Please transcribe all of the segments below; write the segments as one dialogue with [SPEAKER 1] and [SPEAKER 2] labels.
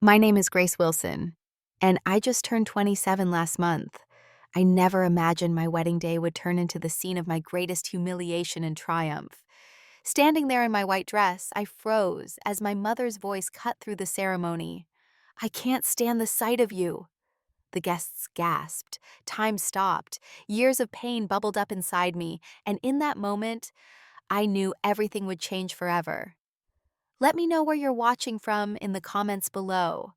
[SPEAKER 1] My name is Grace Wilson, and I just turned 27 last month. I never imagined my wedding day would turn into the scene of my greatest humiliation and triumph. Standing there in my white dress, I froze as my mother's voice cut through the ceremony. "I can't stand the sight of you." The guests gasped. Time stopped. Years of pain bubbled up inside me, and in that moment, I knew everything would change forever. Let me know where you're watching from in the comments below.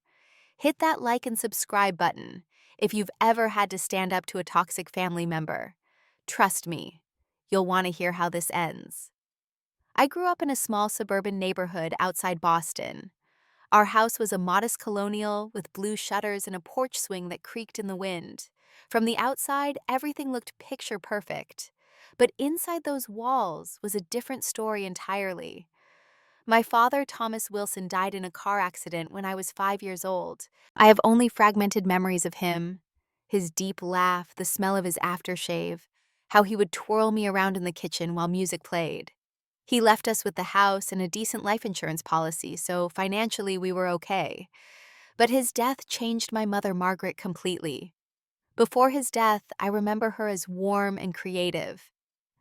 [SPEAKER 1] Hit that like and subscribe button if you've ever had to stand up to a toxic family member. Trust me, you'll want to hear how this ends. I grew up in a small suburban neighborhood outside Boston. Our house was a modest colonial with blue shutters and a porch swing that creaked in the wind. From the outside, everything looked picture perfect. But inside those walls was a different story entirely. My father, Thomas Wilson, died in a car accident when I was 5 years old. I have only fragmented memories of him. His deep laugh, the smell of his aftershave, how he would twirl me around in the kitchen while music played. He left us with the house and a decent life insurance policy, so financially we were okay. But his death changed my mother, Margaret, completely. Before his death, I remember her as warm and creative.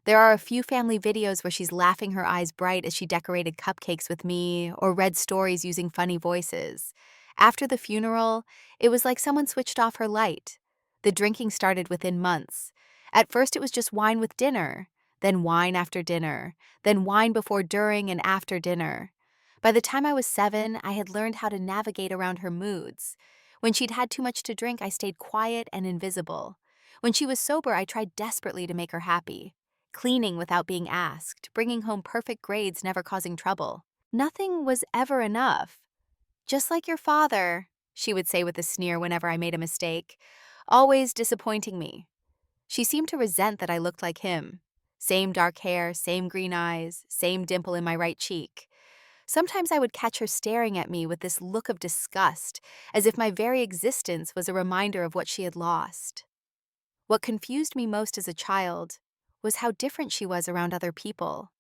[SPEAKER 1] There are a few family videos where she's laughing her eyes bright as she decorated cupcakes with me or read stories using funny voices. After the funeral, it was like someone switched off her light. The drinking started within months. At first, it was just wine with dinner, then wine after dinner, then wine before, during, and after dinner. By the time I was 7, I had learned how to navigate around her moods. When she'd had too much to drink, I stayed quiet and invisible. When she was sober, I tried desperately to make her happy. Cleaning without being asked, bringing home perfect grades, never causing trouble. Nothing was ever enough. "Just like your father," she would say with a sneer whenever I made a mistake, always disappointing me. She seemed to resent that I looked like him. Same dark hair, same green eyes, same dimple in my right cheek. Sometimes I would catch her staring at me with this look of disgust, as if my very existence was a reminder of what she had lost. What confused me most as a child was how different she was around other people.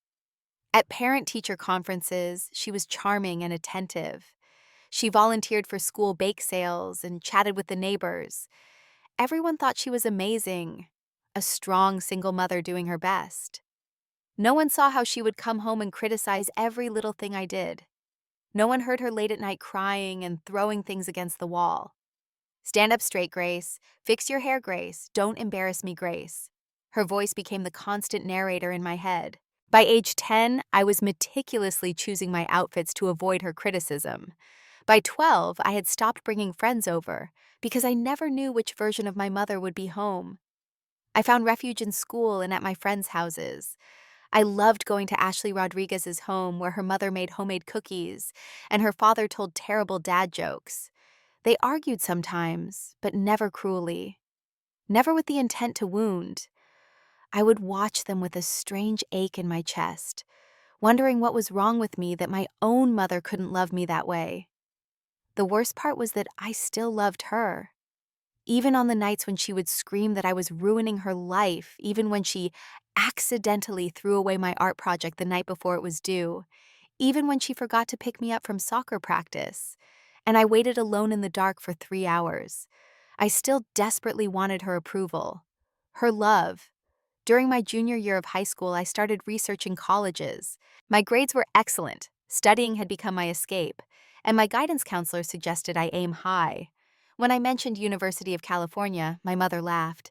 [SPEAKER 1] At parent-teacher conferences, she was charming and attentive. She volunteered for school bake sales and chatted with the neighbors. Everyone thought she was amazing, a strong single mother doing her best. No one saw how she would come home and criticize every little thing I did. No one heard her late at night crying and throwing things against the wall. "Stand up straight, Grace. Fix your hair, Grace. Don't embarrass me, Grace." Her voice became the constant narrator in my head. By age 10, I was meticulously choosing my outfits to avoid her criticism. By 12, I had stopped bringing friends over because I never knew which version of my mother would be home. I found refuge in school and at my friends' houses. I loved going to Ashley Rodriguez's home where her mother made homemade cookies and her father told terrible dad jokes. They argued sometimes, but never cruelly. Never with the intent to wound. I would watch them with a strange ache in my chest, wondering what was wrong with me that my own mother couldn't love me that way. The worst part was that I still loved her. Even on the nights when she would scream that I was ruining her life, even when she accidentally threw away my art project the night before it was due, even when she forgot to pick me up from soccer practice, and I waited alone in the dark for 3 hours. I still desperately wanted her approval, her love. During my junior year of high school, I started researching colleges. My grades were excellent, studying had become my escape, and my guidance counselor suggested I aim high. When I mentioned University of California, my mother laughed.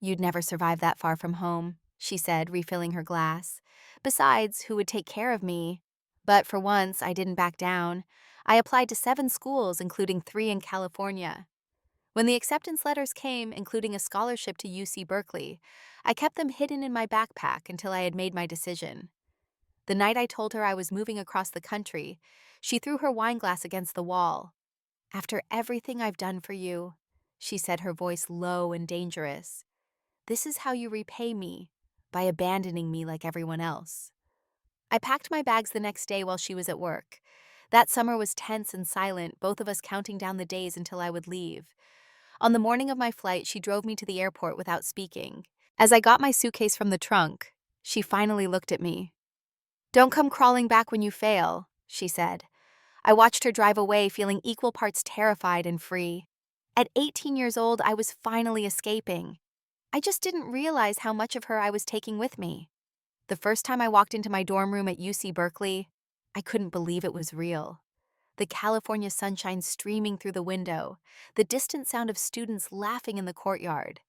[SPEAKER 1] "You'd never survive that far from home," she said, refilling her glass. "Besides, who would take care of me?" But for once, I didn't back down. I applied to 7 schools, including 3 in California. When the acceptance letters came, including a scholarship to UC Berkeley, I kept them hidden in my backpack until I had made my decision. The night I told her I was moving across the country, she threw her wine glass against the wall. "After everything I've done for you," she said, her voice low and dangerous, "this is how you repay me, by abandoning me like everyone else." I packed my bags the next day while she was at work. That summer was tense and silent, both of us counting down the days until I would leave. On the morning of my flight, she drove me to the airport without speaking. As I got my suitcase from the trunk, she finally looked at me. "Don't come crawling back when you fail," she said. I watched her drive away, feeling equal parts terrified and free. At 18 years old, I was finally escaping. I just didn't realize how much of her I was taking with me. The first time I walked into my dorm room at UC Berkeley, I couldn't believe it was real. The California sunshine streaming through the window, the distant sound of students laughing in the courtyard,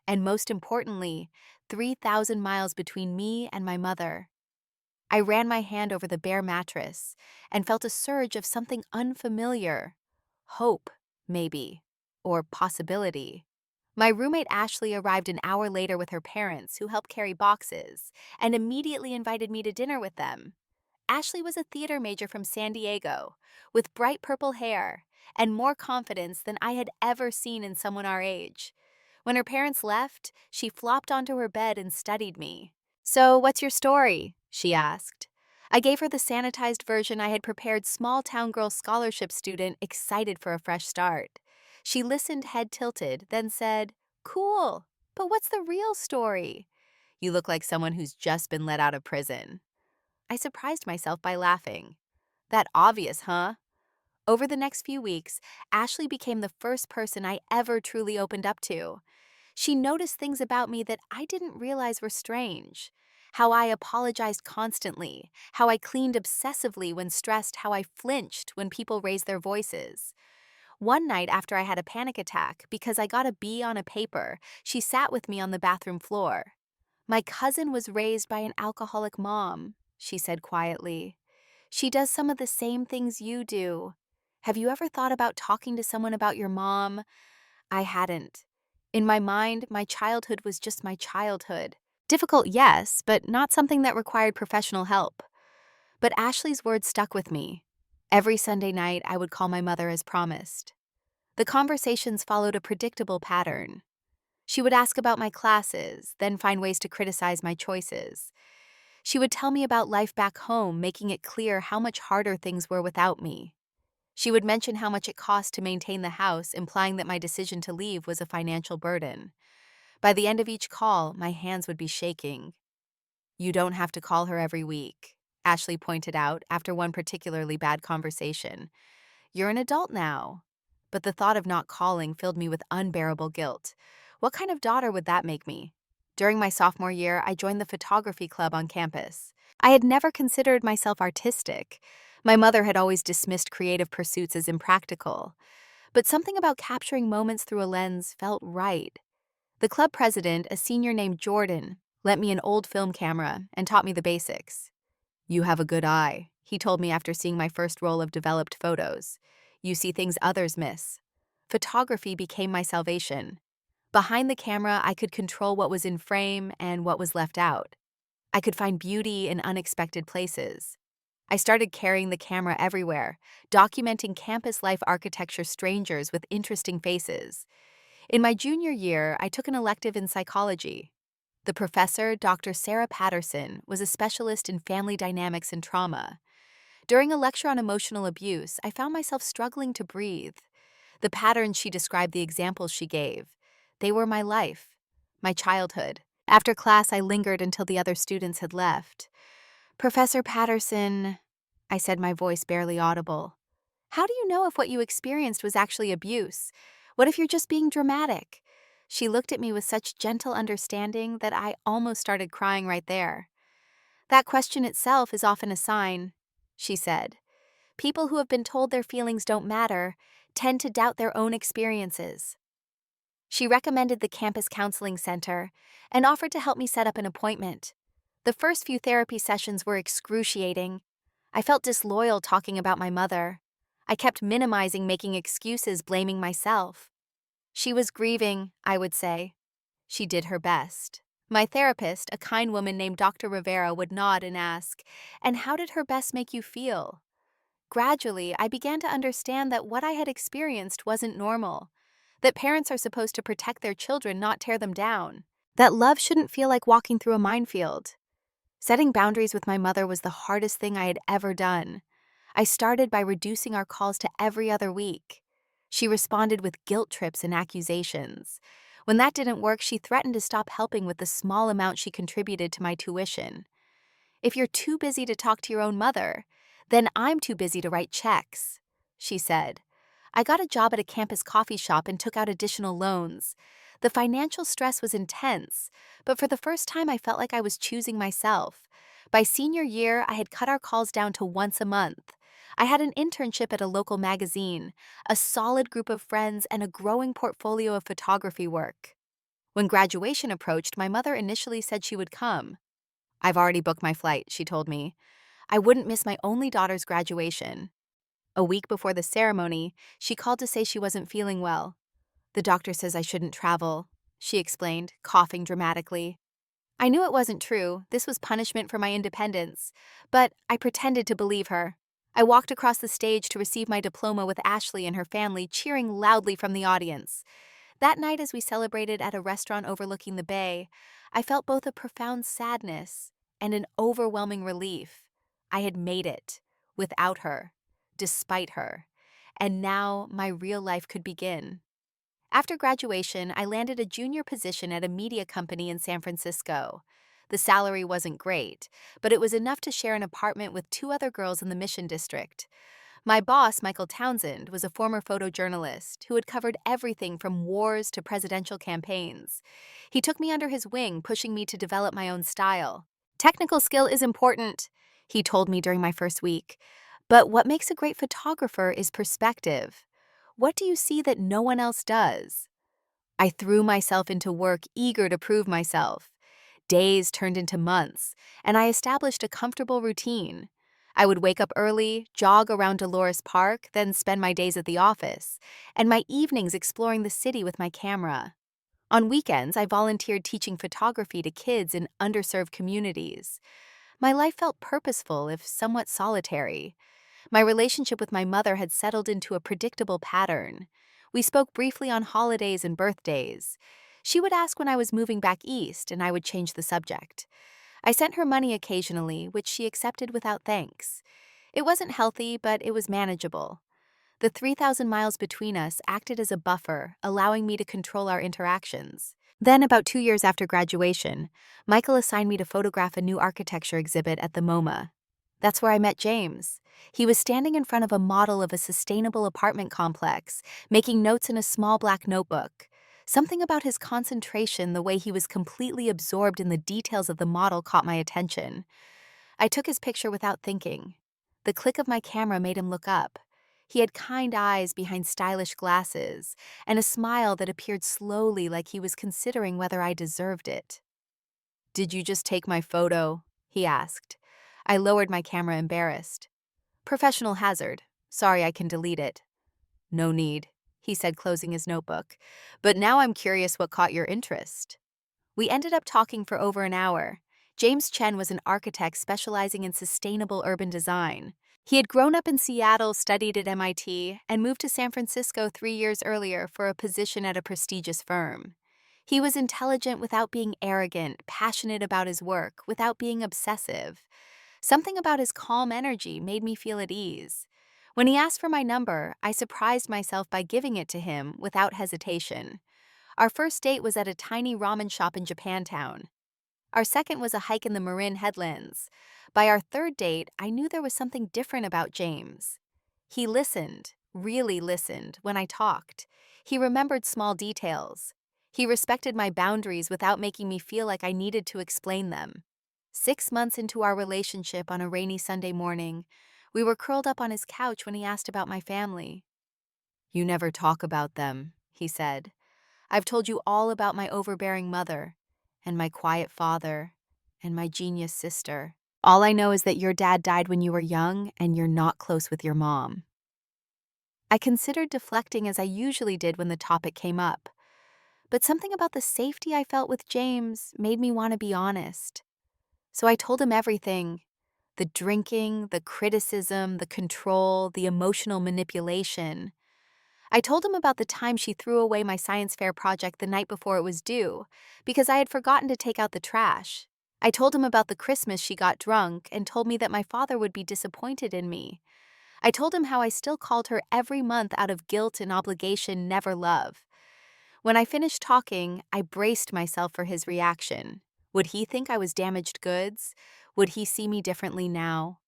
[SPEAKER 1] and most importantly, 3,000 miles between me and my mother. I ran my hand over the bare mattress and felt a surge of something unfamiliar. Hope, maybe, or possibility. My roommate Ashley arrived an hour later with her parents, who helped carry boxes, and immediately invited me to dinner with them. Ashley was a theater major from San Diego, with bright purple hair and more confidence than I had ever seen in someone our age. When her parents left, she flopped onto her bed and studied me. "So, what's your story?" she asked. I gave her the sanitized version I had prepared, small-town girl scholarship student excited for a fresh start. She listened, head tilted, then said, "Cool, but what's the real story?" "You look like someone who's just been let out of prison." I surprised myself by laughing. "That obvious, huh?" Over the next few weeks, Ashley became the first person I ever truly opened up to. She noticed things about me that I didn't realize were strange. How I apologized constantly, how I cleaned obsessively when stressed, how I flinched when people raised their voices. One night after I had a panic attack because I got a B on a paper, she sat with me on the bathroom floor. "My cousin was raised by an alcoholic mom," she said quietly. "She does some of the same things you do. Have you ever thought about talking to someone about your mom?" I hadn't. In my mind, my childhood was just my childhood. Difficult, yes, but not something that required professional help. But Ashley's words stuck with me. Every Sunday night, I would call my mother as promised. The conversations followed a predictable pattern. She would ask about my classes, then find ways to criticize my choices. She would tell me about life back home, making it clear how much harder things were without me. She would mention how much it cost to maintain the house, implying that my decision to leave was a financial burden. By the end of each call, my hands would be shaking. "You don't have to call her every week," Ashley pointed out after one particularly bad conversation. "You're an adult now." But the thought of not calling filled me with unbearable guilt. What kind of daughter would that make me? During my sophomore year, I joined the photography club on campus. I had never considered myself artistic. My mother had always dismissed creative pursuits as impractical. But something about capturing moments through a lens felt right. The club president, a senior named Jordan, lent me an old film camera and taught me the basics. "You have a good eye," he told me after seeing my first roll of developed photos. "You see things others miss." Photography became my salvation. Behind the camera, I could control what was in frame and what was left out. I could find beauty in unexpected places. I started carrying the camera everywhere, documenting campus life architecture, strangers with interesting faces. In my junior year, I took an elective in psychology. The professor, Dr. Sarah Patterson, was a specialist in family dynamics and trauma. During a lecture on emotional abuse, I found myself struggling to breathe. The patterns she described, the examples she gave, they were my life, my childhood. After class, I lingered until the other students had left. "Professor Patterson," I said, my voice barely audible, "how do you know if what you experienced was actually abuse? What if you're just being dramatic?" She looked at me with such gentle understanding that I almost started crying right there. "That question itself is often a sign," she said. "People who have been told their feelings don't matter tend to doubt their own experiences." She recommended the campus counseling center and offered to help me set up an appointment. The first few therapy sessions were excruciating. I felt disloyal talking about my mother. I kept minimizing, making excuses, blaming myself. She was grieving, I would say. She did her best. My therapist, a kind woman named Dr. Rivera, would nod and ask, "And how did her best make you feel?" Gradually, I began to understand that what I had experienced wasn't normal, that parents are supposed to protect their children, not tear them down, that love shouldn't feel like walking through a minefield. Setting boundaries with my mother was the hardest thing I had ever done. I started by reducing our calls to every other week. She responded with guilt trips and accusations. When that didn't work, she threatened to stop helping with the small amount she contributed to my tuition. "If you're too busy to talk to your own mother, Then I'm too busy to write checks, she said. I got a job at a campus coffee shop and took out additional loans. The financial stress was intense, but for the first time I felt like I was choosing myself. By senior year, I had cut our calls down to once a month. I had an internship at a local magazine, a solid group of friends, and a growing portfolio of photography work. When graduation approached, my mother initially said she would come. "I've already booked my flight," she told me. I wouldn't miss my only daughter's graduation. A week before the ceremony, she called to say she wasn't feeling well. "The doctor says I shouldn't travel," she explained, coughing dramatically. I knew it wasn't true. This was punishment for my independence. But I pretended to believe her. I walked across the stage to receive my diploma with Ashley and her family cheering loudly from the audience. That night, as we celebrated at a restaurant overlooking the bay, I felt both a profound sadness and an overwhelming relief. I had made it, without her, despite her, and now my real life could begin. After graduation, I landed a junior position at a media company in San Francisco. The salary wasn't great, but it was enough to share an apartment with two other girls in the Mission District. My boss, Michael Townsend, was a former photojournalist who had covered everything from wars to presidential campaigns. He took me under his wing, pushing me to develop my own style. "Technical skill is important," he told me during my first week. "But what makes a great photographer is perspective. What do you see that no one else does?" I threw myself into work, eager to prove myself. Days turned into months, and I established a comfortable routine. I would wake up early, jog around Dolores Park, then spend my days at the office, and my evenings exploring the city with my camera. On weekends, I volunteered teaching photography to kids in underserved communities. My life felt purposeful, if somewhat solitary. My relationship with my mother had settled into a predictable pattern. We spoke briefly on holidays and birthdays. She would ask when I was moving back east, and I would change the subject. I sent her money occasionally, which she accepted without thanks. It wasn't healthy, but it was manageable. The 3,000 miles between us acted as a buffer, allowing me to control our interactions. Then, about 2 years after graduation, Michael assigned me to photograph a new architecture exhibit at the MoMA. That's where I met James. He was standing in front of a model of a sustainable apartment complex, making notes in a small black notebook. Something about his concentration, the way he was completely absorbed in the details of the model, caught my attention. I took his picture without thinking. The click of my camera made him look up. He had kind eyes behind stylish glasses, and a smile that appeared slowly, like he was considering whether I deserved it. "Did you just take my photo?" he asked. I lowered my camera, embarrassed. "Professional hazard. Sorry, I can delete it." "No need," he said, closing his notebook. "But now I'm curious what caught your interest." We ended up talking for over an hour. James Chen was an architect specializing in sustainable urban design. He had grown up in Seattle, studied at MIT, and moved to San Francisco 3 years earlier for a position at a prestigious firm. He was intelligent without being arrogant, passionate about his work without being obsessive. Something about his calm energy made me feel at ease. When he asked for my number, I surprised myself by giving it to him without hesitation. Our first date was at a tiny ramen shop in Japantown. Our second was a hike in the Marin Headlands. By our third date, I knew there was something different about James. He listened, really listened, when I talked. He remembered small details. He respected my boundaries without making me feel like I needed to explain them. 6 months into our relationship, on a rainy Sunday morning, we were curled up on his couch when he asked about my family. "You never talk about them," he said. "I've told you all about my overbearing mother, and my quiet father, and my genius sister. All I know is that your dad died when you were young, and you're not close with your mom." I considered deflecting, as I usually did when the topic came up. But something about the safety I felt with James made me want to be honest. So I told him everything: the drinking, the criticism, the control, the emotional manipulation. I told him about the time she threw away my science fair project the night before it was due because I had forgotten to take out the trash. I told him about the Christmas she got drunk and told me that my father would be disappointed in me. I told him how I still called her every month out of guilt and obligation, never love. When I finished talking, I braced myself for his reaction. Would he think I was damaged goods? Would he see me differently now?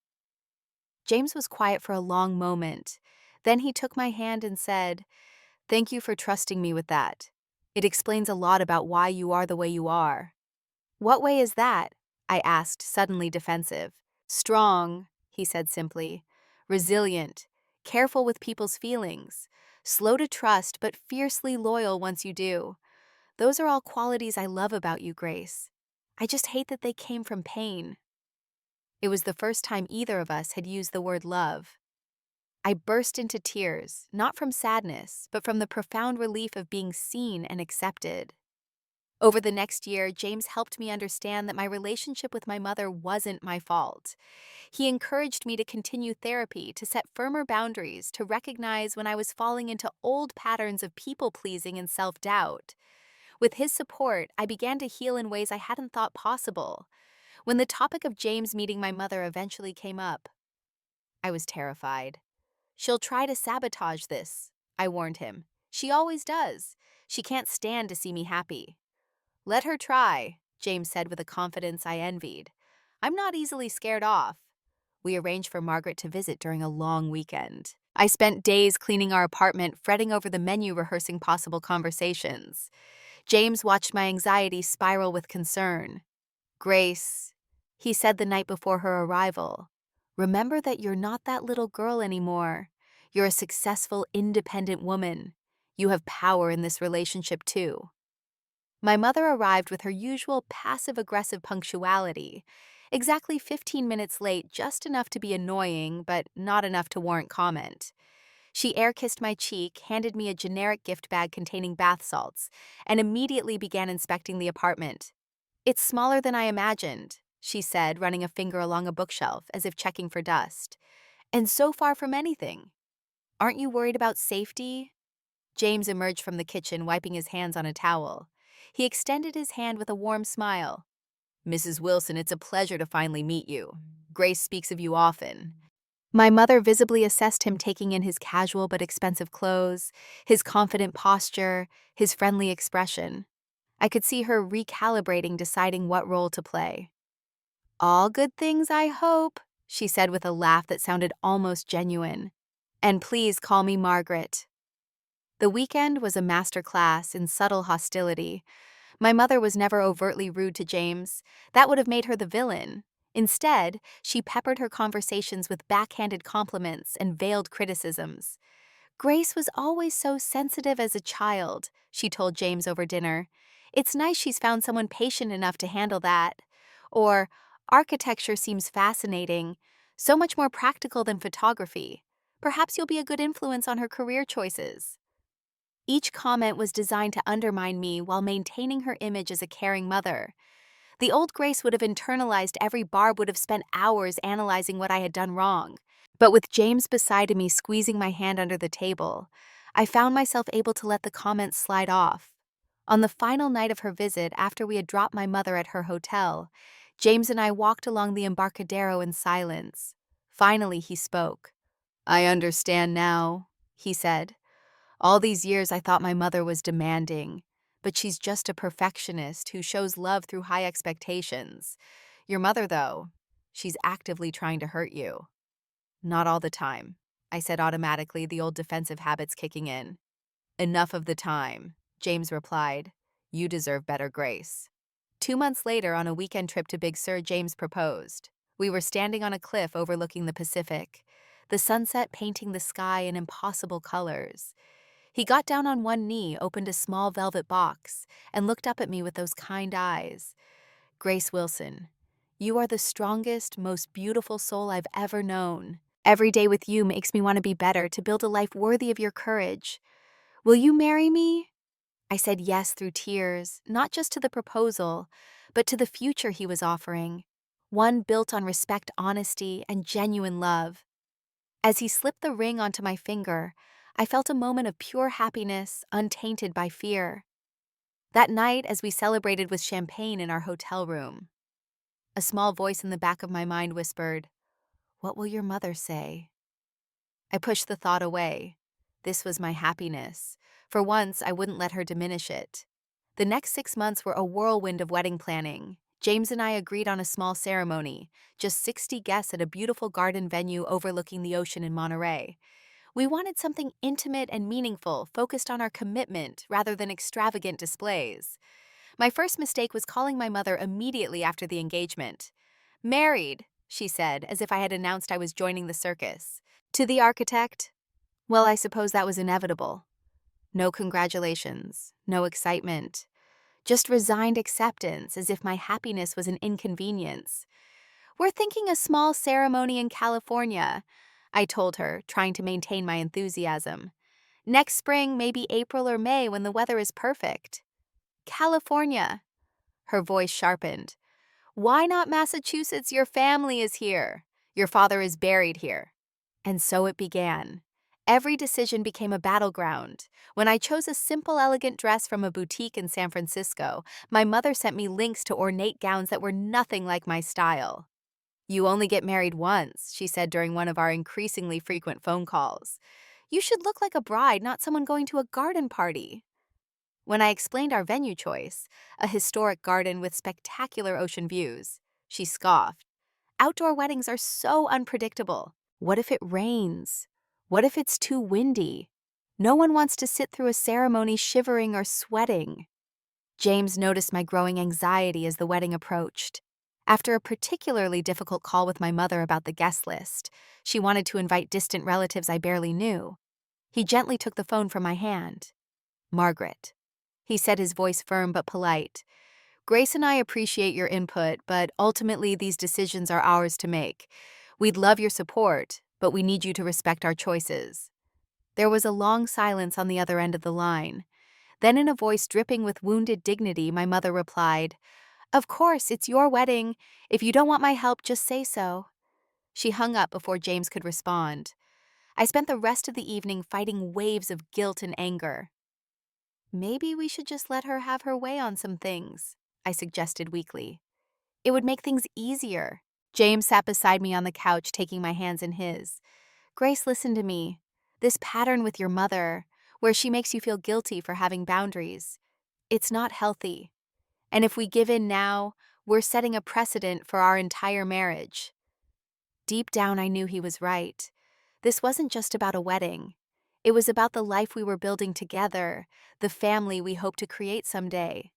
[SPEAKER 1] James was quiet for a long moment. Then he took my hand and said, "Thank you for trusting me with that. It explains a lot about why you are the way you are." "What way is that?" I asked, suddenly defensive. "Strong," he said simply. "Resilient. Careful with people's feelings. Slow to trust, but fiercely loyal once you do. Those are all qualities I love about you, Grace. I just hate that they came from pain." It was the first time either of us had used the word love. I burst into tears, not from sadness, but from the profound relief of being seen and accepted. Over the next year, James helped me understand that my relationship with my mother wasn't my fault. He encouraged me to continue therapy, to set firmer boundaries, to recognize when I was falling into old patterns of people-pleasing and self-doubt. With his support, I began to heal in ways I hadn't thought possible. When the topic of James meeting my mother eventually came up, I was terrified. "She'll try to sabotage this," I warned him. "She always does. She can't stand to see me happy." "Let her try," James said with a confidence I envied. "I'm not easily scared off." We arranged for Margaret to visit during a long weekend. I spent days cleaning our apartment, fretting over the menu, rehearsing possible conversations. James watched my anxiety spiral with concern. "Grace," he said the night before her arrival, "remember that you're not that little girl anymore. You're a successful, independent woman. You have power in this relationship too." My mother arrived with her usual passive-aggressive punctuality, exactly 15 minutes late, just enough to be annoying, but not enough to warrant comment. She air-kissed my cheek, handed me a generic gift bag containing bath salts, and immediately began inspecting the apartment. "It's smaller than I imagined," she said, running a finger along a bookshelf as if checking for dust. "And so far from anything. Aren't you worried about safety?" James emerged from the kitchen, wiping his hands on a towel. He extended his hand with a warm smile. "Mrs. Wilson, it's a pleasure to finally meet you. Grace speaks of you often." My mother visibly assessed him, taking in his casual but expensive clothes, his confident posture, his friendly expression. I could see her recalibrating, deciding what role to play. "All good things, I hope," she said with a laugh that sounded almost genuine. "And please call me Margaret." The weekend was a master class in subtle hostility. My mother was never overtly rude to James. That would have made her the villain. Instead, she peppered her conversations with backhanded compliments and veiled criticisms. "Grace was always so sensitive as a child," she told James over dinner. "It's nice she's found someone patient enough to handle that." Or, "Architecture seems fascinating, so much more practical than photography. Perhaps you'll be a good influence on her career choices." Each comment was designed to undermine me while maintaining her image as a caring mother. The old Grace would have internalized every barb, would have spent hours analyzing what I had done wrong. But with James beside me squeezing my hand under the table, I found myself able to let the comments slide off. On the final night of her visit, after we had dropped my mother at her hotel, James and I walked along the Embarcadero in silence. Finally, he spoke. "I understand now," he said. "All these years I thought my mother was demanding, but she's just a perfectionist who shows love through high expectations. Your mother, though, she's actively trying to hurt you." "Not all the time," I said automatically, the old defensive habits kicking in. "Enough of the time," James replied. "You deserve better, Grace." 2 months later, on a weekend trip to Big Sur, James proposed. We were standing on a cliff overlooking the Pacific, the sunset painting the sky in impossible colors. He got down on one knee, opened a small velvet box, and looked up at me with those kind eyes. "Grace Wilson, you are the strongest, most beautiful soul I've ever known. Every day with you makes me want to be better, to build a life worthy of your courage. Will you marry me?" I said yes through tears, not just to the proposal, but to the future he was offering, one built on respect, honesty, and genuine love. As he slipped the ring onto my finger, I felt a moment of pure happiness, untainted by fear. That night, as we celebrated with champagne in our hotel room, a small voice in the back of my mind whispered, "What will your mother say?" I pushed the thought away. This was my happiness. For once, I wouldn't let her diminish it. The next 6 months were a whirlwind of wedding planning. James and I agreed on a small ceremony, just 60 guests at a beautiful garden venue overlooking the ocean in Monterey. We wanted something intimate and meaningful, focused on our commitment rather than extravagant displays. My first mistake was calling my mother immediately after the engagement. "Married," she said, as if I had announced I was joining the circus. To the architect? Well, I suppose that was inevitable. No congratulations, no excitement, just resigned acceptance as if my happiness was an inconvenience. "We're thinking a small ceremony in California," I told her, trying to maintain my enthusiasm. "Next spring, maybe April or May when the weather is perfect." "California." Her voice sharpened. "Why not Massachusetts? Your family is here. Your father is buried here." And so it began. Every decision became a battleground. When I chose a simple, elegant dress from a boutique in San Francisco, my mother sent me links to ornate gowns that were nothing like my style. "You only get married once," she said during one of our increasingly frequent phone calls. "You should look like a bride, not someone going to a garden party." When I explained our venue choice, a historic garden with spectacular ocean views, she scoffed. "Outdoor weddings are so unpredictable. What if it rains? What if it's too windy? No one wants to sit through a ceremony shivering or sweating." James noticed my growing anxiety as the wedding approached. After a particularly difficult call with my mother about the guest list, she wanted to invite distant relatives I barely knew. He gently took the phone from my hand. "Margaret," he said, his voice firm but polite. "Grace and I appreciate your input, but ultimately these decisions are ours to make. We'd love your support, but we need you to respect our choices." There was a long silence on the other end of the line. Then, in a voice dripping with wounded dignity, my mother replied, "Of course, it's your wedding. If you don't want my help, just say so." She hung up before James could respond. I spent the rest of the evening fighting waves of guilt and anger. "Maybe we should just let her have her way on some things," I suggested weakly. "It would make things easier." James sat beside me on the couch, taking my hands in his. "Grace, listen to me. This pattern with your mother, where she makes you feel guilty for having boundaries, it's not healthy. And if we give in now, we're setting a precedent for our entire marriage." Deep down, I knew he was right. This wasn't just about a wedding. It was about the life we were building together, the family we hoped to create someday.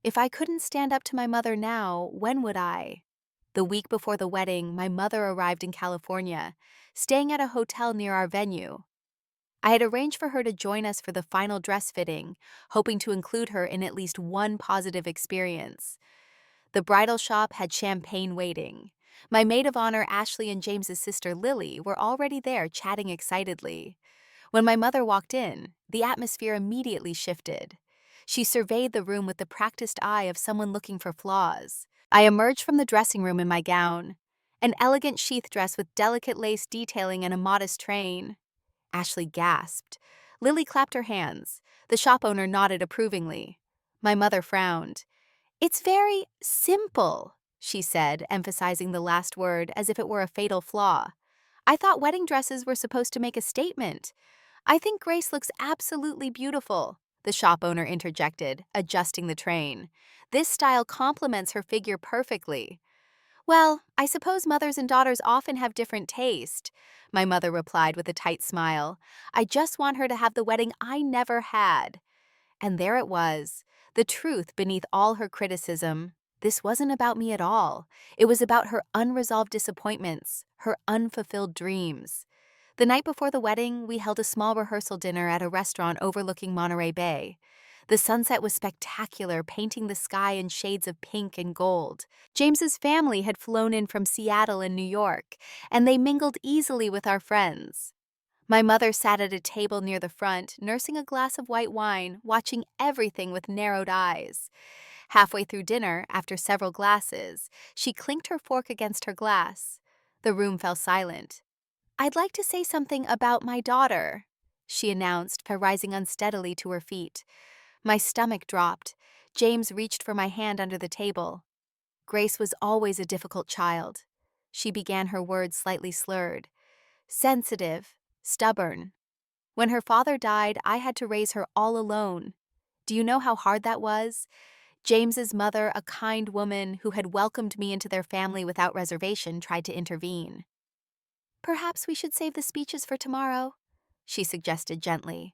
[SPEAKER 1] If I couldn't stand up to my mother now, when would I? The week before the wedding, my mother arrived in California, staying at a hotel near our venue. I had arranged for her to join us for the final dress fitting, hoping to include her in at least one positive experience. The bridal shop had champagne waiting. My maid of honor, Ashley, and James's sister, Lily, were already there chatting excitedly. When my mother walked in, the atmosphere immediately shifted. She surveyed the room with the practiced eye of someone looking for flaws. I emerged from the dressing room in my gown, an elegant sheath dress with delicate lace detailing and a modest train. Ashley gasped. Lily clapped her hands. The shop owner nodded approvingly. My mother frowned. "It's very simple," she said, emphasizing the last word as if it were a fatal flaw. "I thought wedding dresses were supposed to make a statement." "I think Grace looks absolutely beautiful," the shop owner interjected, adjusting the train. "This style complements her figure perfectly." "Well, I suppose mothers and daughters often have different taste," my mother replied with a tight smile. "I just want her to have the wedding I never had." And there it was, the truth beneath all her criticism. This wasn't about me at all. It was about her unresolved disappointments, her unfulfilled dreams. The night before the wedding, we held a small rehearsal dinner at a restaurant overlooking Monterey Bay. The sunset was spectacular, painting the sky in shades of pink and gold. James's family had flown in from Seattle and New York, and they mingled easily with our friends. My mother sat at a table near the front, nursing a glass of white wine, watching everything with narrowed eyes. Halfway through dinner, after several glasses, she clinked her fork against her glass. The room fell silent. "I'd like to say something about my daughter," she announced, rising unsteadily to her feet. My stomach dropped. James reached for my hand under the table. "Grace was always a difficult child." She began, her words slightly slurred. "Sensitive, stubborn. When her father died, I had to raise her all alone. Do you know how hard that was? James's mother, a kind woman who had welcomed me into their family without reservation, tried to intervene. "Perhaps we should save the speeches for tomorrow," she suggested gently.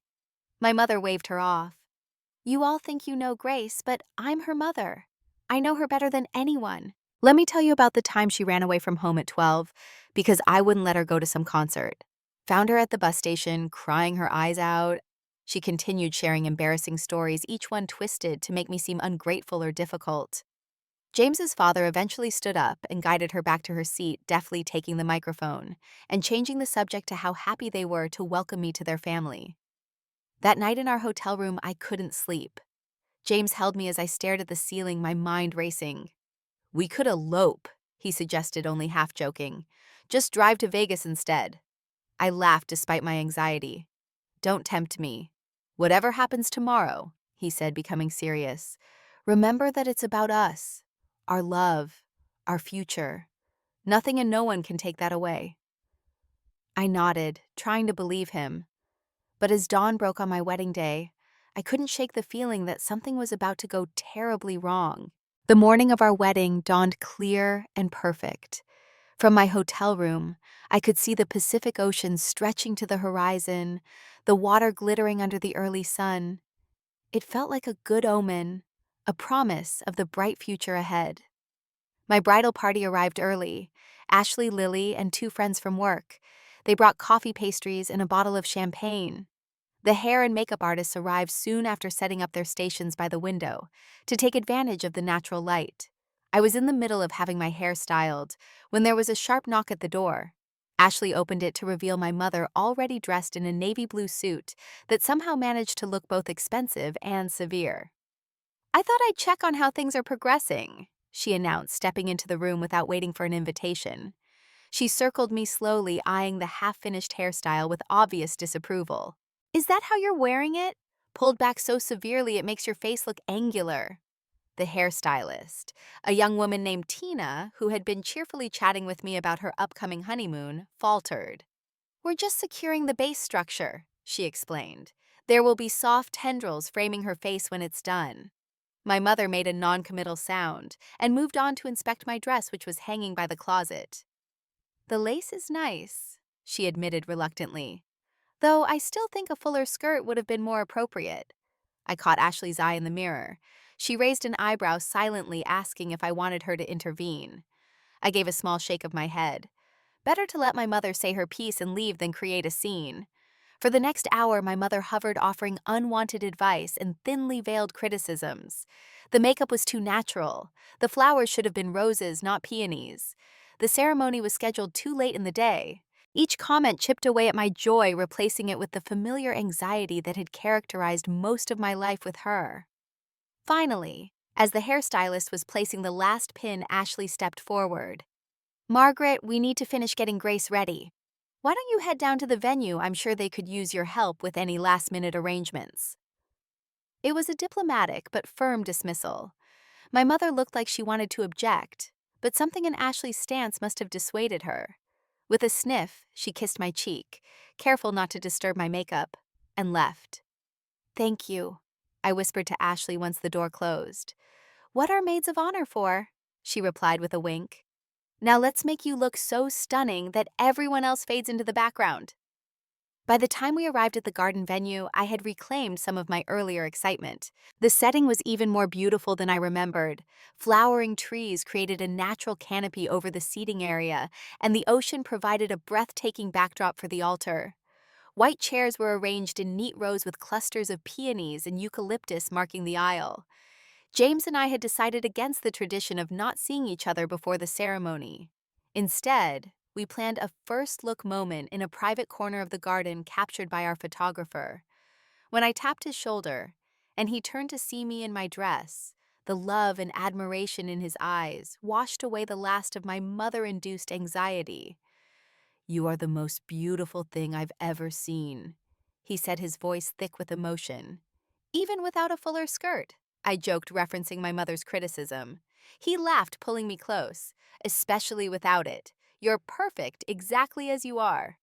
[SPEAKER 1] My mother waved her off. "You all think you know Grace, but I'm her mother. I know her better than anyone. Let me tell you about the time she ran away from home at 12 because I wouldn't let her go to some concert. Found her at the bus station, crying her eyes out." She continued sharing embarrassing stories, each one twisted to make me seem ungrateful or difficult. James's father eventually stood up and guided her back to her seat, deftly taking the microphone and changing the subject to how happy they were to welcome me to their family. That night in our hotel room, I couldn't sleep. James held me as I stared at the ceiling, my mind racing. "We could elope," he suggested, only half joking. "Just drive to Vegas instead." I laughed despite my anxiety. "Don't tempt me. Whatever happens tomorrow," he said, becoming serious, "remember that it's about us, our love, our future. Nothing and no one can take that away." I nodded, trying to believe him. But as dawn broke on my wedding day, I couldn't shake the feeling that something was about to go terribly wrong. The morning of our wedding dawned clear and perfect. From my hotel room, I could see the Pacific Ocean stretching to the horizon, the water glittering under the early sun. It felt like a good omen, a promise of the bright future ahead. My bridal party arrived early. Ashley, Lily, and two friends from work. They brought coffee pastries and a bottle of champagne. The hair and makeup artists arrived soon after setting up their stations by the window to take advantage of the natural light. I was in the middle of having my hair styled when there was a sharp knock at the door. Ashley opened it to reveal my mother, already dressed in a navy blue suit that somehow managed to look both expensive and severe. "I thought I'd check on how things are progressing," she announced, stepping into the room without waiting for an invitation. She circled me slowly, eyeing the half-finished hairstyle with obvious disapproval. "Is that how you're wearing it? Pulled back so severely it makes your face look angular." The hairstylist, a young woman named Tina, who had been cheerfully chatting with me about her upcoming honeymoon, faltered. "We're just securing the base structure," she explained. "There will be soft tendrils framing her face when it's done." My mother made a non-committal sound and moved on to inspect my dress, which was hanging by the closet. "The lace is nice," she admitted reluctantly, "though I still think a fuller skirt would have been more appropriate." I caught Ashley's eye in the mirror. She raised an eyebrow, silently asking if I wanted her to intervene. I gave a small shake of my head. Better to let my mother say her piece and leave than create a scene. For the next hour, my mother hovered, offering unwanted advice and thinly veiled criticisms. The makeup was too natural. The flowers should have been roses, not peonies. The ceremony was scheduled too late in the day. Each comment chipped away at my joy, replacing it with the familiar anxiety that had characterized most of my life with her. Finally, as the hairstylist was placing the last pin, Ashley stepped forward. "Margaret, we need to finish getting Grace ready. Why don't you head down to the venue? I'm sure they could use your help with any last-minute arrangements." It was a diplomatic but firm dismissal. My mother looked like she wanted to object, but something in Ashley's stance must have dissuaded her. With a sniff, she kissed my cheek, careful not to disturb my makeup, and left. "Thank you," I whispered to Ashley once the door closed. "What are maids of honor for?" she replied with a wink. "Now let's make you look so stunning that everyone else fades into the background." By the time we arrived at the garden venue, I had reclaimed some of my earlier excitement. The setting was even more beautiful than I remembered. Flowering trees created a natural canopy over the seating area, and the ocean provided a breathtaking backdrop for the altar. White chairs were arranged in neat rows with clusters of peonies and eucalyptus marking the aisle. James and I had decided against the tradition of not seeing each other before the ceremony. Instead, we planned a first-look moment in a private corner of the garden captured by our photographer. When I tapped his shoulder, and he turned to see me in my dress, the love and admiration in his eyes washed away the last of my mother-induced anxiety. "You are the most beautiful thing I've ever seen," he said, his voice thick with emotion. "Even without a fuller skirt," I joked, referencing my mother's criticism. He laughed, pulling me close. "Especially without it. You're perfect exactly as you are."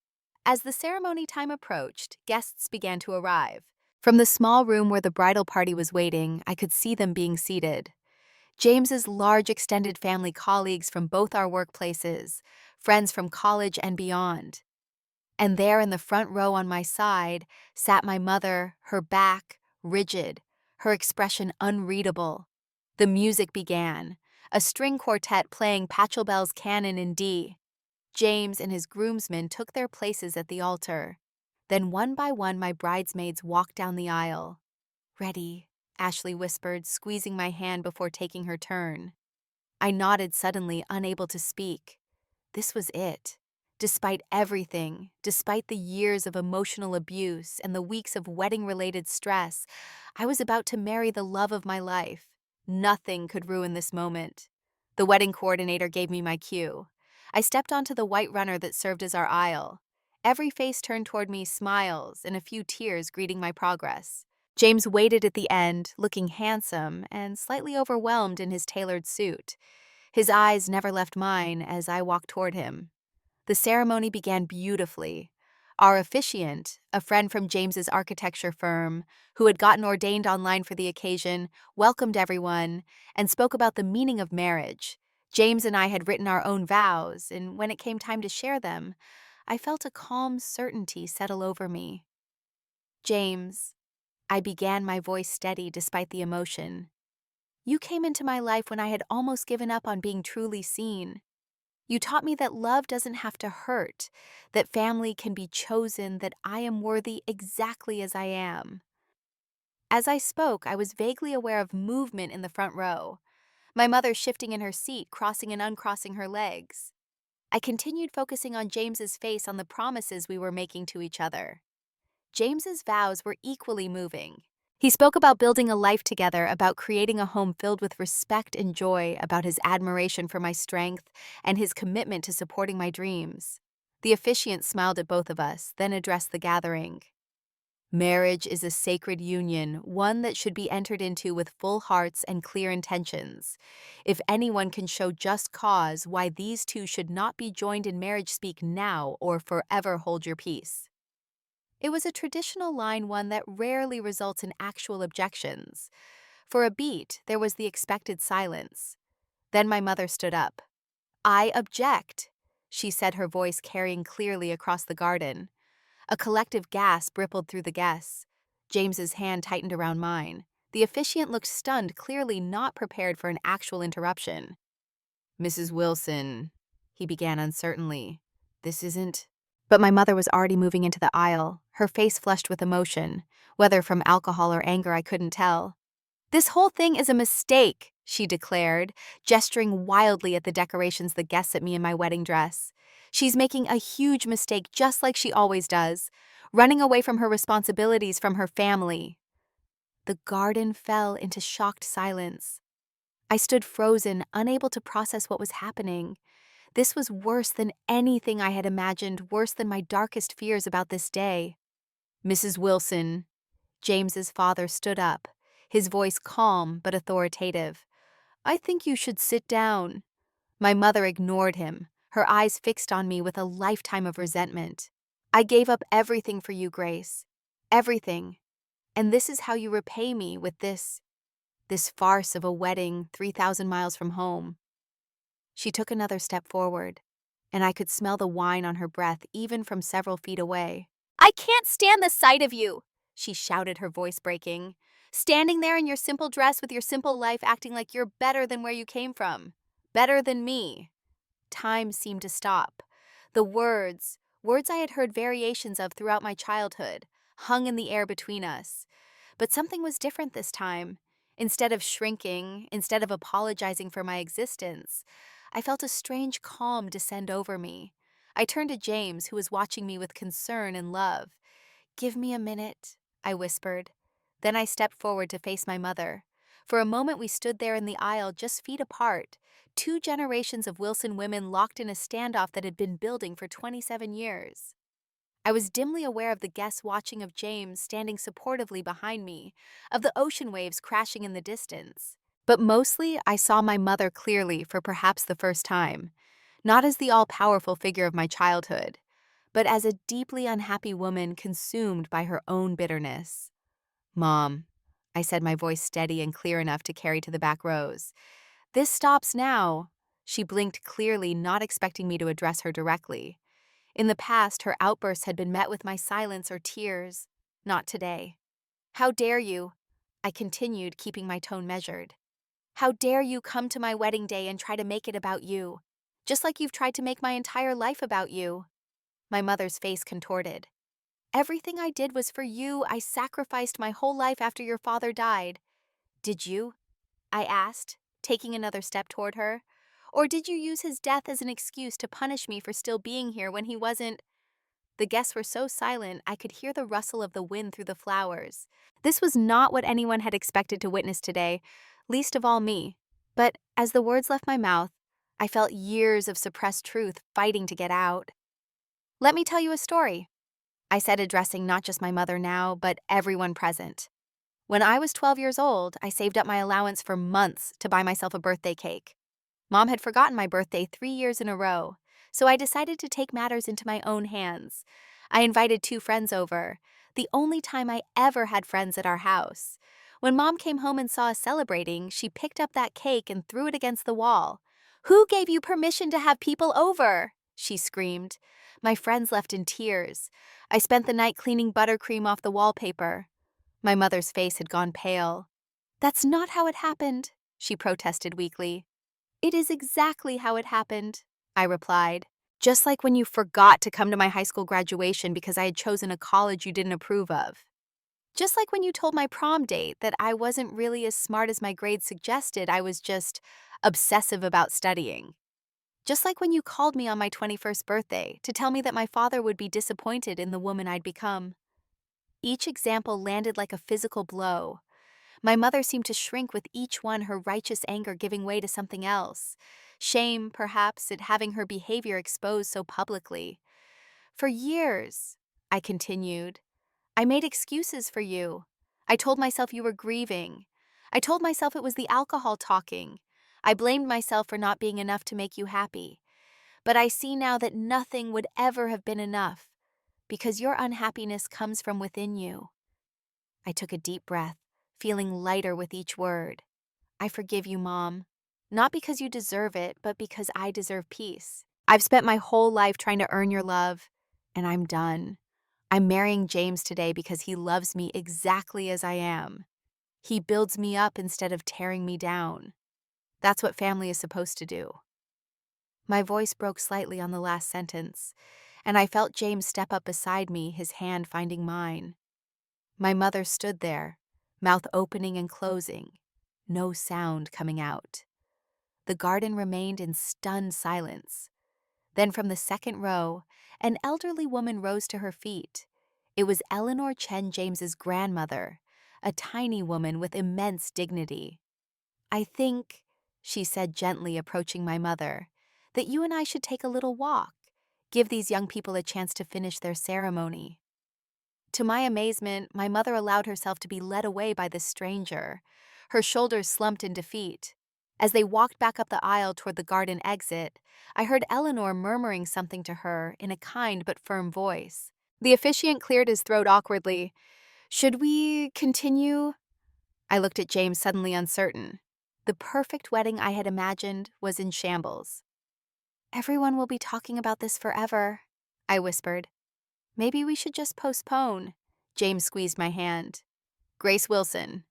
[SPEAKER 1] As the ceremony time approached, guests began to arrive. From the small room where the bridal party was waiting, I could see them being seated. James's large extended family, colleagues from both our workplaces, friends from college and beyond. And there in the front row on my side sat my mother, her back rigid, her expression unreadable. The music began, a string quartet playing Pachelbel's Canon in D. James and his groomsmen took their places at the altar. Then one by one my bridesmaids walked down the aisle. "Ready," Ashley whispered, squeezing my hand before taking her turn. I nodded suddenly, unable to speak. This was it. Despite everything, despite the years of emotional abuse and the weeks of wedding-related stress, I was about to marry the love of my life. Nothing could ruin this moment. The wedding coordinator gave me my cue. I stepped onto the white runner that served as our aisle. Every face turned toward me, smiles and a few tears greeting my progress. James waited at the end, looking handsome and slightly overwhelmed in his tailored suit. His eyes never left mine as I walked toward him. The ceremony began beautifully. Our officiant, a friend from James's architecture firm, who had gotten ordained online for the occasion, welcomed everyone and spoke about the meaning of marriage. James and I had written our own vows, and when it came time to share them, I felt a calm certainty settle over me. "James," I began, my voice steady despite the emotion. "You came into my life when I had almost given up on being truly seen. You taught me that love doesn't have to hurt, that family can be chosen, that I am worthy exactly as I am." As I spoke, I was vaguely aware of movement in the front row. My mother shifting in her seat, crossing and uncrossing her legs. I continued focusing on James's face, on the promises we were making to each other. James's vows were equally moving. He spoke about building a life together, about creating a home filled with respect and joy, about his admiration for my strength, and his commitment to supporting my dreams. The officiant smiled at both of us, then addressed the gathering. "Marriage is a sacred union, one that should be entered into with full hearts and clear intentions. If anyone can show just cause why these two should not be joined in marriage, speak now or forever hold your peace." It was a traditional line, one that rarely results in actual objections. For a beat, there was the expected silence. Then my mother stood up. "I object," she said, her voice carrying clearly across the garden. A collective gasp rippled through the guests. James's hand tightened around mine. The officiant looked stunned, clearly not prepared for an actual interruption. "Mrs. Wilson," he began uncertainly, "this isn't—" But my mother was already moving into the aisle, her face flushed with emotion. Whether from alcohol or anger, I couldn't tell. "This whole thing is a mistake," she declared, gesturing wildly at the decorations, the guests, at me in my wedding dress. "She's making a huge mistake, just like she always does, running away from her responsibilities, from her family." The garden fell into shocked silence. I stood frozen, unable to process what was happening. This was worse than anything I had imagined, worse than my darkest fears about this day. "Mrs. Wilson," James's father stood up, his voice calm but authoritative. "I think you should sit down." My mother ignored him, her eyes fixed on me with a lifetime of resentment. "I gave up everything for you, Grace. Everything. And this is how you repay me, with this farce of a wedding 3,000 miles from home." She took another step forward, and I could smell the wine on her breath even from several feet away. "I can't stand the sight of you," she shouted, her voice breaking. "Standing there in your simple dress with your simple life, acting like you're better than where you came from. Better than me." Time seemed to stop. The words I had heard variations of throughout my childhood, hung in the air between us. But something was different this time. Instead of shrinking, instead of apologizing for my existence, I felt a strange calm descend over me. I turned to James, who was watching me with concern and love. "Give me a minute," I whispered. Then I stepped forward to face my mother. For a moment we stood there in the aisle, just feet apart, two generations of Wilson women locked in a standoff that had been building for 27 years. I was dimly aware of the guests watching, of James standing supportively behind me, of the ocean waves crashing in the distance. But mostly, I saw my mother clearly for perhaps the first time, not as the all-powerful figure of my childhood, but as a deeply unhappy woman consumed by her own bitterness. "Mom," I said, my voice steady and clear enough to carry to the back rows, "This stops now." She blinked clearly, not expecting me to address her directly. In the past, her outbursts had been met with my silence or tears. Not today. "How dare you?" I continued, keeping my tone measured. "How dare you come to my wedding day and try to make it about you? Just like you've tried to make my entire life about you." My mother's face contorted. "Everything I did was for you. I sacrificed my whole life after your father died." "Did you?" I asked, taking another step toward her. "Or did you use his death as an excuse to punish me for still being here when he wasn't?" The guests were so silent I could hear the rustle of the wind through the flowers. This was not what anyone had expected to witness today, least of all me. But as the words left my mouth, I felt years of suppressed truth fighting to get out. "Let me tell you a story," I said, addressing not just my mother now, but everyone present. "When I was 12 years old, I saved up my allowance for months to buy myself a birthday cake. Mom had forgotten my birthday 3 years in a row, so I decided to take matters into my own hands. I invited 2 friends over, the only time I ever had friends at our house. When Mom came home and saw us celebrating, she picked up that cake and threw it against the wall. "Who gave you permission to have people over?" she screamed. My friends left in tears. I spent the night cleaning buttercream off the wallpaper. My mother's face had gone pale. "That's not how it happened," she protested weakly. "It is exactly how it happened," I replied. "Just like when you forgot to come to my high school graduation because I had chosen a college you didn't approve of. Just like when you told my prom date that I wasn't really as smart as my grades suggested, I was just obsessive about studying. Just like when you called me on my 21st birthday to tell me that my father would be disappointed in the woman I'd become." Each example landed like a physical blow. My mother seemed to shrink with each one, her righteous anger giving way to something else. Shame, perhaps, at having her behavior exposed so publicly. "For years," I continued, "I made excuses for you. I told myself you were grieving. I told myself it was the alcohol talking. I blamed myself for not being enough to make you happy. But I see now that nothing would ever have been enough, because your unhappiness comes from within you." I took a deep breath, feeling lighter with each word. "I forgive you, Mom. Not because you deserve it, but because I deserve peace. I've spent my whole life trying to earn your love, and I'm done. I'm marrying James today because he loves me exactly as I am. He builds me up instead of tearing me down. That's what family is supposed to do." My voice broke slightly on the last sentence, and I felt James step up beside me, his hand finding mine. My mother stood there, mouth opening and closing, no sound coming out. The garden remained in stunned silence. Then from the second row, an elderly woman rose to her feet. It was Eleanor Chen James's grandmother, a tiny woman with immense dignity. "I think," she said gently, approaching my mother, "that you and I should take a little walk, give these young people a chance to finish their ceremony." To my amazement, my mother allowed herself to be led away by this stranger. Her shoulders slumped in defeat. As they walked back up the aisle toward the garden exit, I heard Eleanor murmuring something to her in a kind but firm voice. The officiant cleared his throat awkwardly. "Should we continue?" I looked at James, suddenly uncertain. The perfect wedding I had imagined was in shambles. "Everyone will be talking about this forever," I whispered. "Maybe we should just postpone." James squeezed my hand. "Grace Wilson,"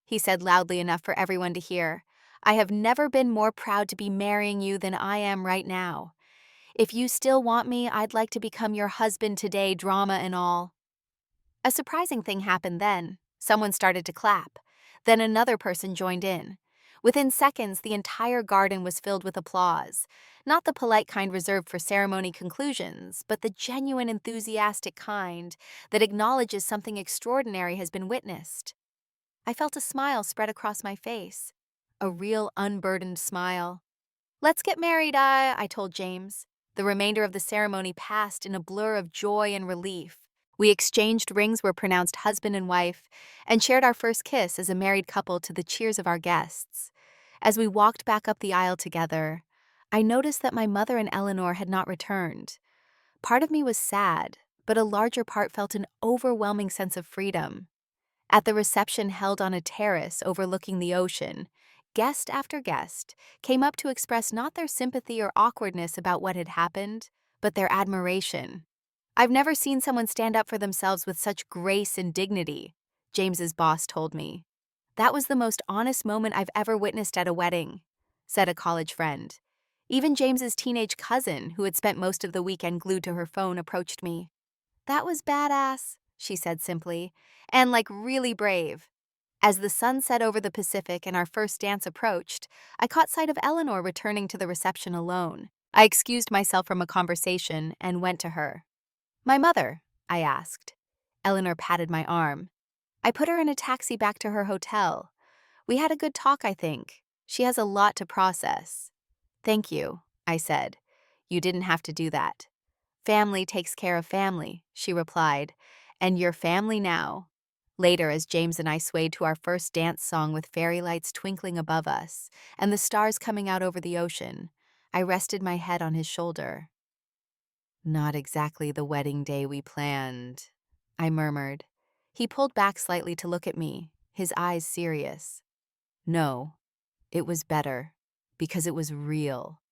[SPEAKER 1] he said loudly enough for everyone to hear, "I have never been more proud to be marrying you than I am right now. If you still want me, I'd like to become your husband today, drama and all." A surprising thing happened then. Someone started to clap. Then another person joined in. Within seconds, the entire garden was filled with applause. Not the polite kind reserved for ceremony conclusions, but the genuine enthusiastic kind that acknowledges something extraordinary has been witnessed. I felt a smile spread across my face. A real unburdened smile. "Let's get married, I told James. The remainder of the ceremony passed in a blur of joy and relief. We exchanged rings, were pronounced husband and wife, and shared our first kiss as a married couple to the cheers of our guests. As we walked back up the aisle together, I noticed that my mother and Eleanor had not returned. Part of me was sad, but a larger part felt an overwhelming sense of freedom. At the reception held on a terrace overlooking the ocean, Guest after guest came up to express not their sympathy or awkwardness about what had happened, but their admiration. "I've never seen someone stand up for themselves with such grace and dignity," James's boss told me. "That was the most honest moment I've ever witnessed at a wedding," said a college friend. Even James's teenage cousin, who had spent most of the weekend glued to her phone, approached me. "That was badass," she said simply, "and like really brave." As the sun set over the Pacific and our first dance approached, I caught sight of Eleanor returning to the reception alone. I excused myself from a conversation and went to her. "My mother?" I asked. Eleanor patted my arm. I put her in a taxi back to her hotel. "We had a good talk, I think. She has a lot to process." "Thank you," I said. "You didn't have to do that." "Family takes care of family," she replied, "and you're family now." Later, as James and I swayed to our first dance song with fairy lights twinkling above us and the stars coming out over the ocean, I rested my head on his shoulder. "Not exactly the wedding day we planned," I murmured. He pulled back slightly to look at me, his eyes serious. "No, it was better, because it was real,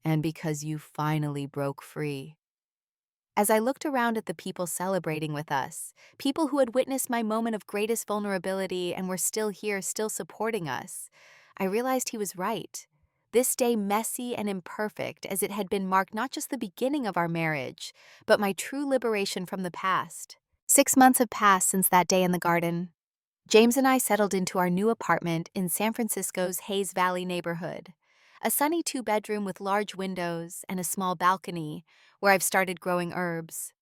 [SPEAKER 1] and because you finally broke free." As I looked around at the people celebrating with us, people who had witnessed my moment of greatest vulnerability and were still here, still supporting us, I realized he was right. This day, messy and imperfect as it had been, marked not just the beginning of our marriage, but my true liberation from the past. 6 months have passed since that day in the garden. James and I settled into our new apartment in San Francisco's Hayes Valley neighborhood. A sunny 2-bedroom with large windows and a small balcony where I've started growing herbs.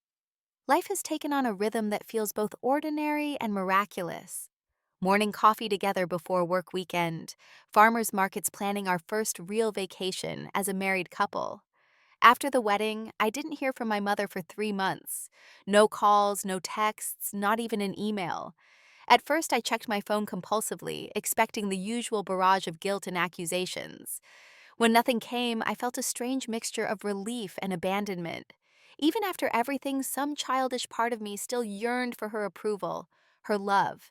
[SPEAKER 1] Life has taken on a rhythm that feels both ordinary and miraculous. Morning coffee together before work weekend, farmers markets planning our first real vacation as a married couple. After the wedding, I didn't hear from my mother for 3 months. No calls, no texts, not even an email. At first, I checked my phone compulsively, expecting the usual barrage of guilt and accusations. When nothing came, I felt a strange mixture of relief and abandonment. Even after everything, some childish part of me still yearned for her approval, her love.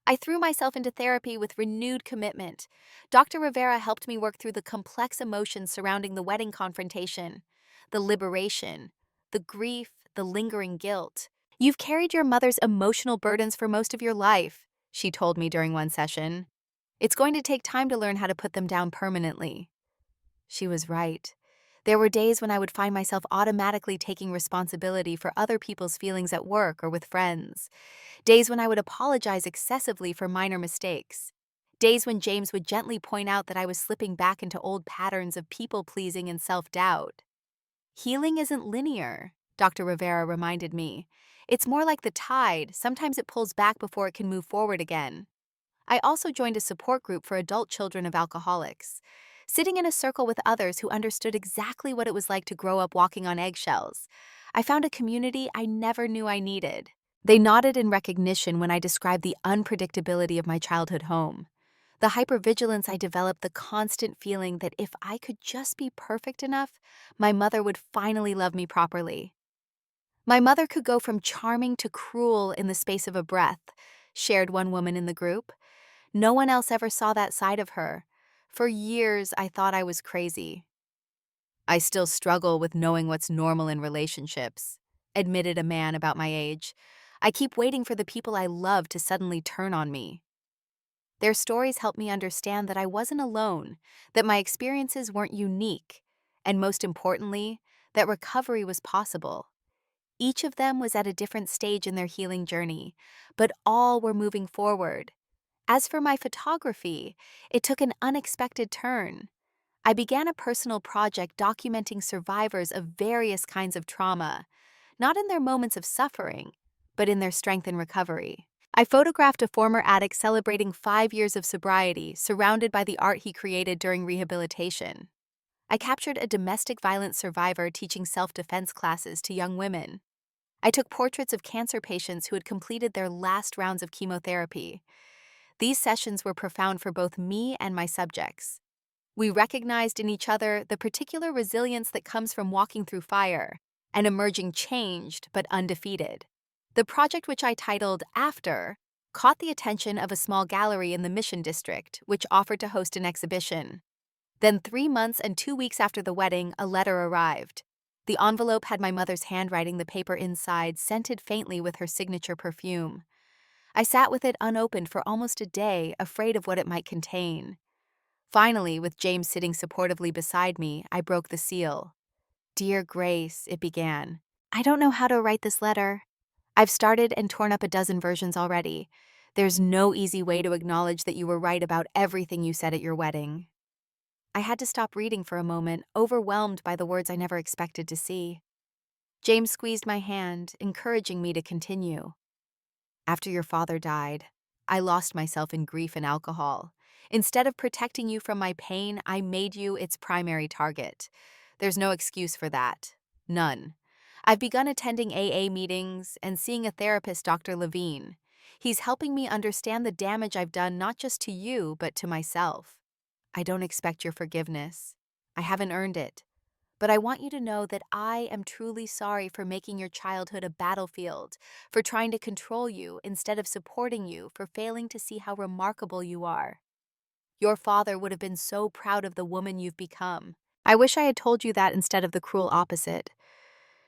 [SPEAKER 1] I threw myself into therapy with renewed commitment. Dr. Rivera helped me work through the complex emotions surrounding the wedding confrontation, the liberation, the grief, the lingering guilt. "You've carried your mother's emotional burdens for most of your life," she told me during one session. "It's going to take time to learn how to put them down permanently." She was right. There were days when I would find myself automatically taking responsibility for other people's feelings at work or with friends. Days when I would apologize excessively for minor mistakes. Days when James would gently point out that I was slipping back into old patterns of people-pleasing and self-doubt. "Healing isn't linear," Dr. Rivera reminded me. "It's more like the tide. Sometimes it pulls back before it can move forward again." I also joined a support group for adult children of alcoholics. Sitting in a circle with others who understood exactly what it was like to grow up walking on eggshells, I found a community I never knew I needed. They nodded in recognition when I described the unpredictability of my childhood home. The hypervigilance I developed, the constant feeling that if I could just be perfect enough, my mother would finally love me properly. "My mother could go from charming to cruel in the space of a breath," shared one woman in the group. "No one else ever saw that side of her. For years, I thought I was crazy." "I still struggle with knowing what's normal in relationships," admitted a man about my age. "I keep waiting for the people I love to suddenly turn on me." Their stories helped me understand that I wasn't alone, that my experiences weren't unique, and most importantly, that recovery was possible. Each of them was at a different stage in their healing journey, but all were moving forward. As for my photography, it took an unexpected turn. I began a personal project documenting survivors of various kinds of trauma, not in their moments of suffering, but in their strength and recovery. I photographed a former addict celebrating 5 years of sobriety, surrounded by the art he created during rehabilitation. I captured a domestic violence survivor teaching self-defense classes to young women. I took portraits of cancer patients who had completed their last rounds of chemotherapy. These sessions were profound for both me and my subjects. We recognized in each other the particular resilience that comes from walking through fire and emerging changed but undefeated. The project, which I titled After, caught the attention of a small gallery in the Mission District, which offered to host an exhibition. Then 3 months and 2 weeks after the wedding, a letter arrived. The envelope had my mother's handwriting, the paper inside scented faintly with her signature perfume. I sat with it unopened for almost a day, afraid of what it might contain. Finally, with James sitting supportively beside me, I broke the seal. "Dear Grace," it began. "I don't know how to write this letter. I've started and torn up a dozen versions already. There's no easy way to acknowledge that you were right about everything you said at your wedding." I had to stop reading for a moment, overwhelmed by the words I never expected to see. James squeezed my hand, encouraging me to continue. "After your father died, I lost myself in grief and alcohol. Instead of protecting you from my pain, I made you its primary target. There's no excuse for that. None. I've begun attending AA meetings and seeing a therapist, Dr. Levine. He's helping me understand the damage I've done not just to you, but to myself. I don't expect your forgiveness. I haven't earned it. But I want you to know that I am truly sorry for making your childhood a battlefield, for trying to control you instead of supporting you, for failing to see how remarkable you are. Your father would have been so proud of the woman you've become. I wish I had told you that instead of the cruel opposite.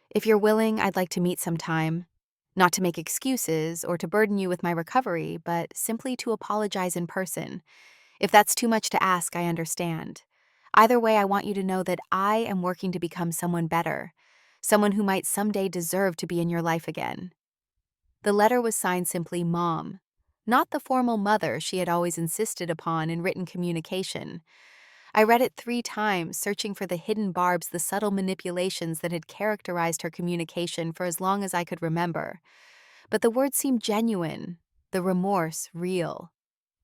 [SPEAKER 1] If you're willing, I'd like to meet sometime. Not to make excuses or to burden you with my recovery, but simply to apologize in person. If that's too much to ask, I understand. Either way, I want you to know that I am working to become someone better, someone who might someday deserve to be in your life again." The letter was signed simply Mom, not the formal mother she had always insisted upon in written communication. I read it 3 times, searching for the hidden barbs, the subtle manipulations that had characterized her communication for as long as I could remember. But the words seemed genuine, the remorse real.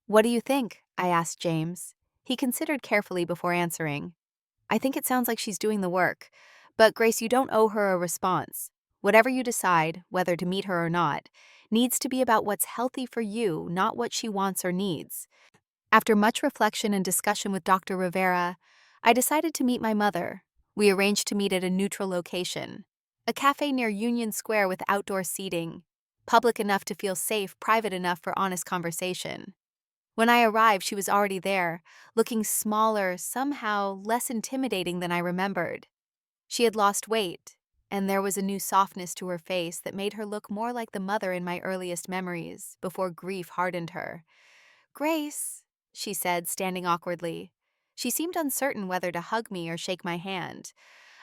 [SPEAKER 1] "What do you think?" I asked James. He considered carefully before answering. "I think it sounds like she's doing the work. But Grace, you don't owe her a response. Whatever you decide, whether to meet her or not, needs to be about what's healthy for you, not what she wants or needs." After much reflection and discussion with Dr. Rivera, I decided to meet my mother. We arranged to meet at a neutral location, a cafe near Union Square with outdoor seating, public enough to feel safe, private enough for honest conversation. When I arrived, she was already there, looking smaller, somehow less intimidating than I remembered. She had lost weight, and there was a new softness to her face that made her look more like the mother in my earliest memories, before grief hardened her. "Grace," she said, standing awkwardly. She seemed uncertain whether to hug me or shake my hand.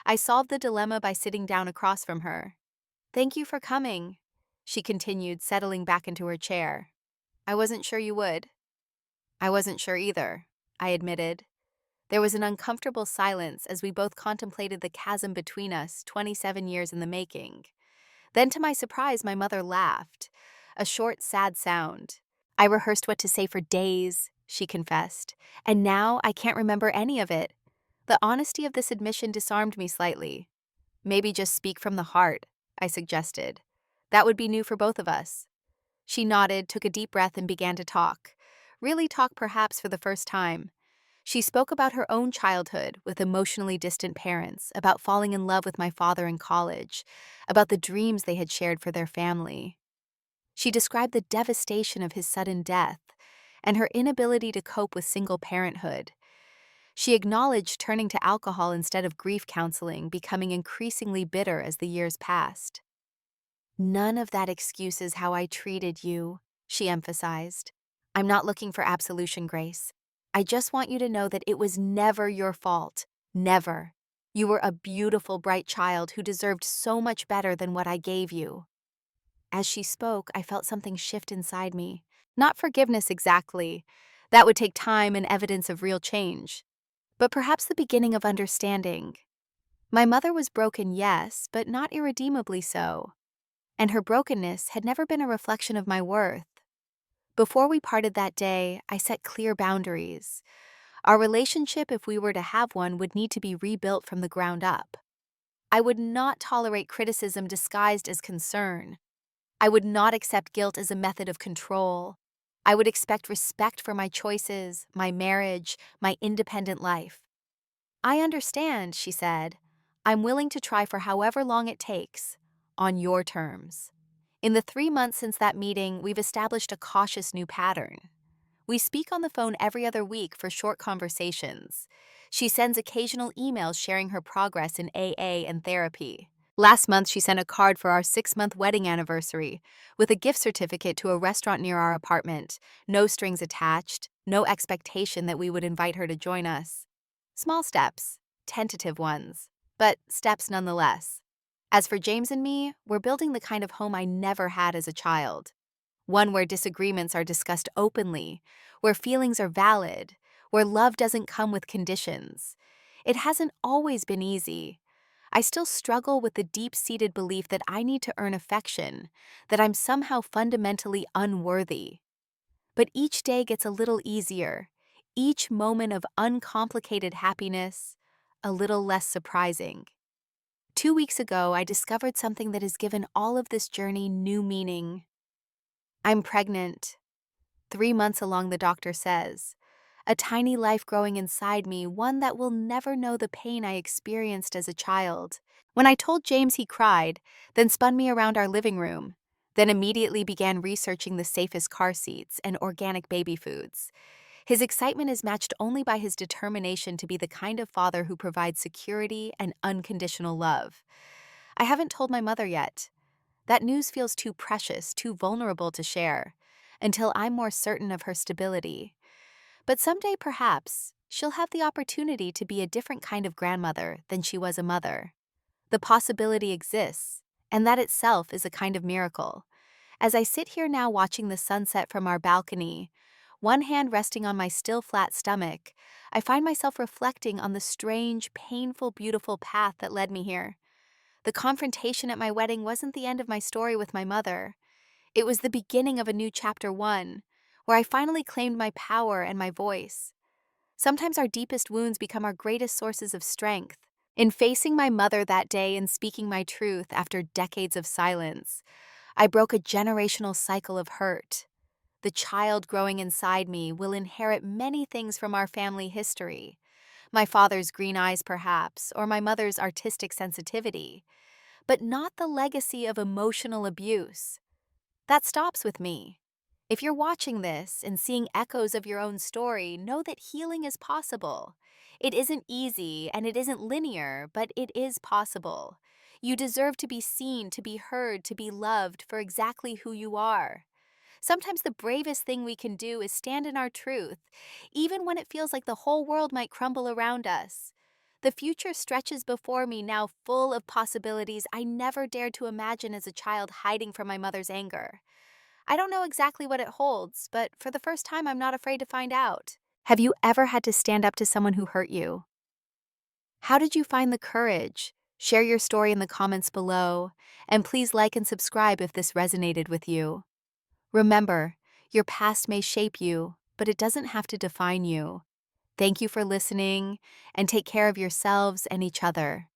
[SPEAKER 1] I solved the dilemma by sitting down across from her. "Thank you for coming," she continued, settling back into her chair. "I wasn't sure you would." "I wasn't sure either," I admitted. There was an uncomfortable silence as we both contemplated the chasm between us, 27 years in the making. Then, to my surprise, my mother laughed, a short, sad sound. "I rehearsed what to say for days," she confessed, "and now I can't remember any of it." The honesty of this admission disarmed me slightly. "Maybe just speak from the heart," I suggested. "That would be new for both of us." She nodded, took a deep breath, and began to talk. Really talk, perhaps for the first time. She spoke about her own childhood with emotionally distant parents, about falling in love with my father in college, about the dreams they had shared for their family. She described the devastation of his sudden death and her inability to cope with single parenthood. She acknowledged turning to alcohol instead of grief counseling, becoming increasingly bitter as the years passed. "None of that excuses how I treated you," she emphasized. "I'm not looking for absolution, Grace. I just want you to know that it was never your fault. Never. You were a beautiful, bright child who deserved so much better than what I gave you." As she spoke, I felt something shift inside me. Not forgiveness exactly. That would take time and evidence of real change. But perhaps the beginning of understanding. My mother was broken, yes, but not irredeemably so. And her brokenness had never been a reflection of my worth. Before we parted that day, I set clear boundaries. Our relationship, if we were to have one, would need to be rebuilt from the ground up. I would not tolerate criticism disguised as concern. I would not accept guilt as a method of control. I would expect respect for my choices, my marriage, my independent life. "I understand," she said. "I'm willing to try for however long it takes, on your terms." In the 3 months since that meeting, we've established a cautious new pattern. We speak on the phone every other week for short conversations. She sends occasional emails sharing her progress in AA and therapy. Last month, she sent a card for our 6-month wedding anniversary with a gift certificate to a restaurant near our apartment. No strings attached, no expectation that we would invite her to join us. Small steps, tentative ones, but steps nonetheless. As for James and me, we're building the kind of home I never had as a child. One where disagreements are discussed openly, where feelings are valid, where love doesn't come with conditions. It hasn't always been easy. I still struggle with the deep-seated belief that I need to earn affection, that I'm somehow fundamentally unworthy. But each day gets a little easier, each moment of uncomplicated happiness a little less surprising. 2 weeks ago, I discovered something that has given all of this journey new meaning. I'm pregnant. 3 months along, the doctor says. A tiny life growing inside me, one that will never know the pain I experienced as a child. When I told James, he cried, then spun me around our living room, then immediately began researching the safest car seats and organic baby foods. His excitement is matched only by his determination to be the kind of father who provides security and unconditional love. I haven't told my mother yet. That news feels too precious, too vulnerable to share, until I'm more certain of her stability. But someday, perhaps, she'll have the opportunity to be a different kind of grandmother than she was a mother. The possibility exists, and that itself is a kind of miracle. As I sit here now watching the sunset from our balcony, one hand resting on my still flat stomach, I find myself reflecting on the strange, painful, beautiful path that led me here. The confrontation at my wedding wasn't the end of my story with my mother. It was the beginning of a new chapter 1, where I finally claimed my power and my voice. Sometimes our deepest wounds become our greatest sources of strength. In facing my mother that day and speaking my truth after decades of silence, I broke a generational cycle of hurt. The child growing inside me will inherit many things from our family history. My father's green eyes, perhaps, or my mother's artistic sensitivity, but not the legacy of emotional abuse. That stops with me. If you're watching this and seeing echoes of your own story, know that healing is possible. It isn't easy and it isn't linear, but it is possible. You deserve to be seen, to be heard, to be loved for exactly who you are. Sometimes the bravest thing we can do is stand in our truth, even when it feels like the whole world might crumble around us. The future stretches before me now, full of possibilities I never dared to imagine as a child, hiding from my mother's anger. I don't know exactly what it holds, but for the first time, I'm not afraid to find out. Have you ever had to stand up to someone who hurt you? How did you find the courage? Share your story in the comments below, and please like and subscribe if this resonated with you. Remember, your past may shape you, but it doesn't have to define you. Thank you for listening, and take care of yourselves and each other.